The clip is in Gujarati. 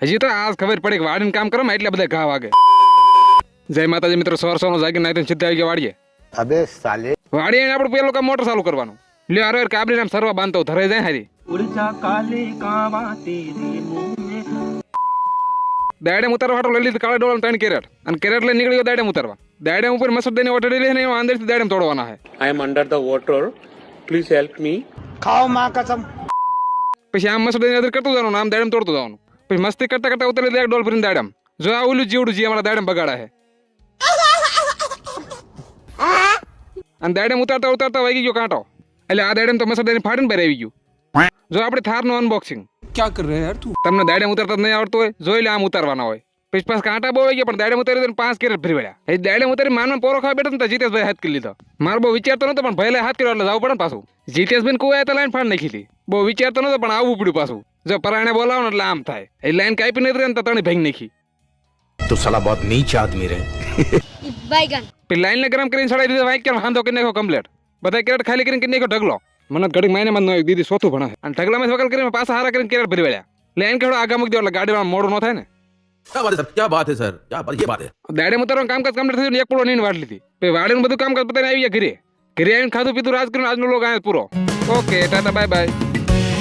હજી તો આજ ખબર પડી કે વાડીને કામ કરો એટલે બધા ઘા વાગે. જય માતાજી મિત્રો, સવાર સવારમાં જાગીને નાઈ ધોઈને સીધા આવી ગયા વાડીએ. अबे साले વાડીએ આવીને આપણે પેલું કામ મોટર ચાલુ કરવાનું. લ્યો આરો કાબલી નામ સરવા બાંધતો ધરાઈ જાય હારી. ઉર્જા કાલે કાવા તેરે મુંહ में દાડેમ ઉતારવા હાટો લઈ લીધી કાળા ડોળાનું 3 કેરેટ અને કેરેટ લઈને નીકળી ગયો દાડેમ ઉતારવા. દાડેમ ઉપર મસૂદ દઈને ઓટડી લઈને એમાં અંદરથી દાડેમ તોડવાના છે. I am under the water. Please help me. खाओ माँ कसम પછી આમ મસૂદ દઈને અંદર કરતું જવાનું, આમ દાડેમ તોડતું જવાનું. પછી મસ્તી કરતા કરતા ઉતરી દે એક ડોલ ભરીને દાડેમ. જો આ ઓલું જીવડું જે અમારા દાડેમ બગાડા છે. અને દાડેમ ઉતારતા ઉતારતા વાગી ગયો કાંટો. એટલે આ દાડેમ તો મસૂદ દઈને ફાડીને બહાર આવી ગયું. જો આપણે થારનું અનબોક્સિંગ क्या कर रहे हैं यार तू? તમને દાડેમ ઉતારતા નહીં આવડતું હોય જોઈ લે આમ ઉતારવાના હોય. પછી પાછા કાંટા બહુ આવી ગયા પણ દાડેમ ઉતારી 5 કેરેટ ભરી વળ્યા. એ દાડેમ ઉતારી માનમાં પોરો ખાવા બેઠો ને તો જીતેશભાઈ હાથ કરી લીધો. મારો બહુ વિચારતો નતો પણ ભાઈ હાથ કર્યો એટલે જવું પડે ને પાછું. જીતેશભાઈ કુવાય તો લાઈન ફાડ નાખી હતી. બહુ વિચારતો નતો પણ આવવું પડ્યું પાછું. જો પરાણે બોલાવો ને એટલે આમ થાય. એ લાઈન કાપી નથી રહી ને તો તણી ભાંગી નાખી. तो साला बहुत नीच आदमी रहे बैगन પછી લાઈનને ગરમ કરીને ચડાવી દીધો વાઈક કે હાંધો કરી નાખ્યો કમ્પ્લેટ. બધા કેરેટ ખાલી કરીને કરી નાખ્યો ઢગલો. મને ઘડીક મહિનામાં ન દીદી સોથું ભણે અને ઢગલામાં વકલ કરીને પાછા હારા કરીને કેરેટ ભરી વળ્યા. લાઈન કેડો આગા મૂકી દો એટલે ગાડીમાં મોડું ન થાય ને. क्या बात है सर, क्या बात ये बात है। દાડેમ ઉતારવાનું કામકાજ કમ્પ્લીટ થયું ને એક પૂળો નીને વાટ લીધી. પછી વાડીનું બધું કામકાજ પતાવીને આવી ગયા ઘરે. ઘરે આવીને ખાધું પીધું રાજ કરીને આજનો લોક આયા પૂરો. Okay tata bye bye.